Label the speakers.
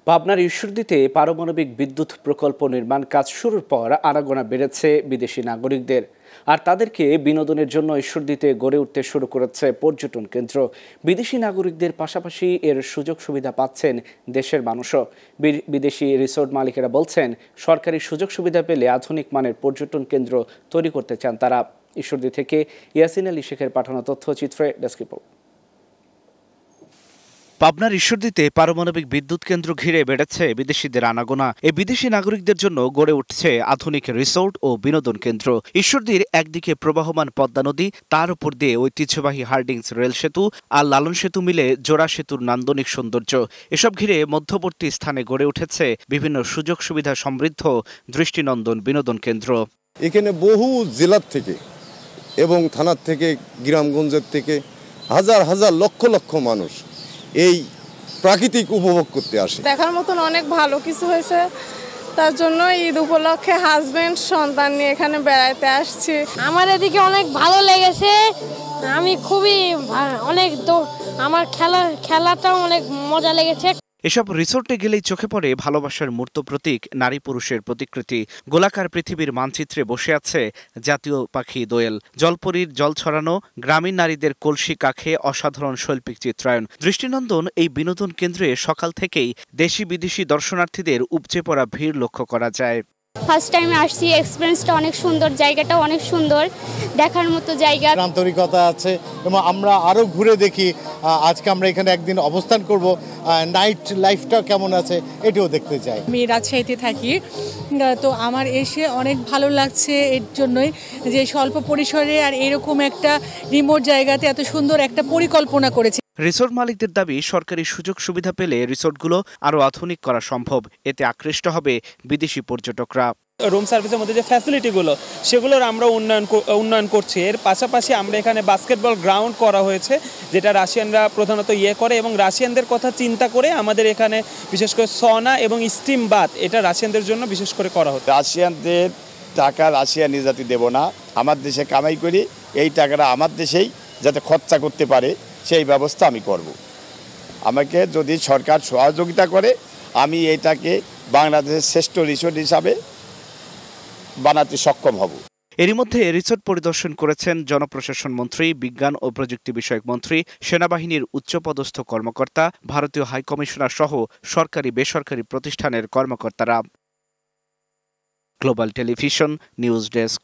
Speaker 1: পাবনার ঈশ্বরদীতে পারমাণবিক বিদ্যুৎ প্রকল্প নির্মাণ কাজ শুরুর পর আনাগোনা বেড়েছে বিদেশি নাগরিকদের। আর তাদেরকে বিনোদনের জন্য ঈশ্বরদীতে গড়ে উঠতে শুরু করেছে পর্যটন কেন্দ্র। বিদেশি নাগরিকদের পাশাপাশি এর সুযোগ সুবিধা পাচ্ছেন দেশের মানুষও। বিদেশি রিসোর্ট মালিকেরা বলছেন, সরকারি সুযোগ সুবিধা পেলে আধুনিক মানের পর্যটন কেন্দ্র তৈরি করতে চান তারা। ঈশ্বরদী থেকে ইয়াসিন আলী শেখের পাঠানো তথ্যচিত্রে ডেস্ক রিপোর্ট। পাবনার ঈশ্বরদীতে পারমাণবিক বিদ্যুৎ কেন্দ্র ঘিরে বেড়েছে বিদেশিদের আনাগোনা। এই বিদেশি নাগরিকদের জন্য গড়ে উঠছে আধুনিক রিসোর্ট ও বিনোদন কেন্দ্র। ঈশ্বরদীর একদিকে প্রবাহমান পদ্মা নদী, তার উপর দিয়ে ঐতিহ্যবাহী হার্ডিংস রেল সেতু আর লালন সেতু মিলে জোড়া সেতুর নান্দনিক সৌন্দর্য। এসব ঘিরে মধ্যবর্তী স্থানে গড়ে উঠেছে বিভিন্ন সুযোগ সুবিধা সমৃদ্ধ দৃষ্টিনন্দন বিনোদন কেন্দ্র।
Speaker 2: এখানে বহু জেলার থেকে এবং থানার থেকে, গ্রামগঞ্জের থেকে হাজার হাজার লক্ষ লক্ষ মানুষ এই প্রাকৃতিক উপভোগ করতে আসে।
Speaker 3: দেখার মতন অনেক ভালো কিছু হয়েছে, তার জন্য ঈদ উপলক্ষে হাজবেন্ড সন্তান নিয়ে এখানে বেড়াতে আসছি।
Speaker 4: আমার এদিকে অনেক ভালো লেগেছে, আমি খুবই আমার খেলাটাও অনেক মজা লেগেছে।
Speaker 1: এসব রিসোর্টে গেলেই চোখে পড়ে ভালোবাসার মূর্ত প্রতীক নারী পুরুষের প্রতিকৃতি। গোলাকার পৃথিবীর মানচিত্রে বসে আছে জাতীয় পাখি দোয়েল। জলপরীর জল ছড়ানো গ্রামীণ নারীদের কলসি কাখে অসাধারণ শৈল্পিক চিত্রায়ন। দৃষ্টিনন্দন এই বিনোদন কেন্দ্রে সকাল থেকেই দেশি বিদেশি দর্শনার্থীদের উপচে পড়া ভিড় লক্ষ্য করা যায়।
Speaker 4: ফার্স্ট টাইমে আসছি, এক্সপিরিয়েন্সটা অনেক সুন্দর, জায়গাটা অনেক সুন্দর, দেখার মতো জায়গা।
Speaker 5: আন্তরিকতা আছে এবং আমরা আরও ঘুরে দেখি। আজকে আমরা এখানে একদিন অবস্থান করব, নাইট লাইফটা কেমন আছে এটাও দেখতে চাই।
Speaker 6: আমি রাজশাহীতে থাকি, তো আমার এসে অনেক ভালো লাগছে এর জন্যই যে স্বল্প পরিসরে আর এরকম একটা রিমোট জায়গাতে এত সুন্দর একটা পরিকল্পনা করেছে।
Speaker 1: রিসোর্ট মালিকদের দাবি, সরকারি সুযোগ সুবিধা পেলে রিসোর্টগুলো আরও আধুনিক করা সম্ভব। এতে আকৃষ্ট হবে বিদেশি পর্যটকরা।
Speaker 7: রুম সার্ভিসের মধ্যে যে ফ্যাসিলিটিগুলো, সেগুলোর আমরা উন্নয়ন করছি। এর পাশাপাশি আমরা এখানে বাস্কেটবল গ্রাউন্ড করা হয়েছে, যেটা রাশিয়ানরা প্রধানত করে, এবং রাশিয়ানদের কথা চিন্তা করে আমাদের এখানে বিশেষ করে সনা এবং স্টিম বাথ, এটা রাশিয়ানদের জন্য বিশেষ করে করা হতো।
Speaker 8: রাশিয়ানদের টাকা রাশিয়ানি জাতি দেব না, আমার দেশে কামাই করি, এই টাকাটা আমার দেশেই যাতে খরচা করতে পারে সেই ব্যবস্থা আমি করব। আমাকে যদি সরকার সহযোগিতা করে, আমি এইটাকে বাংলাদেশের শ্রেষ্ঠ রিসোর্ট হিসাবে বানাতে সক্ষম হব।
Speaker 1: এরই মধ্যে রিসোর্ট পরিদর্শন করেছেন জনপ্রশাসন মন্ত্রী, বিজ্ঞান ও প্রযুক্তি বিষয়ক মন্ত্রী, সেনাবাহিনীর উচ্চপদস্থ কর্মকর্তা, ভারতীয় হাইকমিশনার সহ সরকারি বেসরকারি প্রতিষ্ঠানের কর্মকর্তারা। Global television news desk.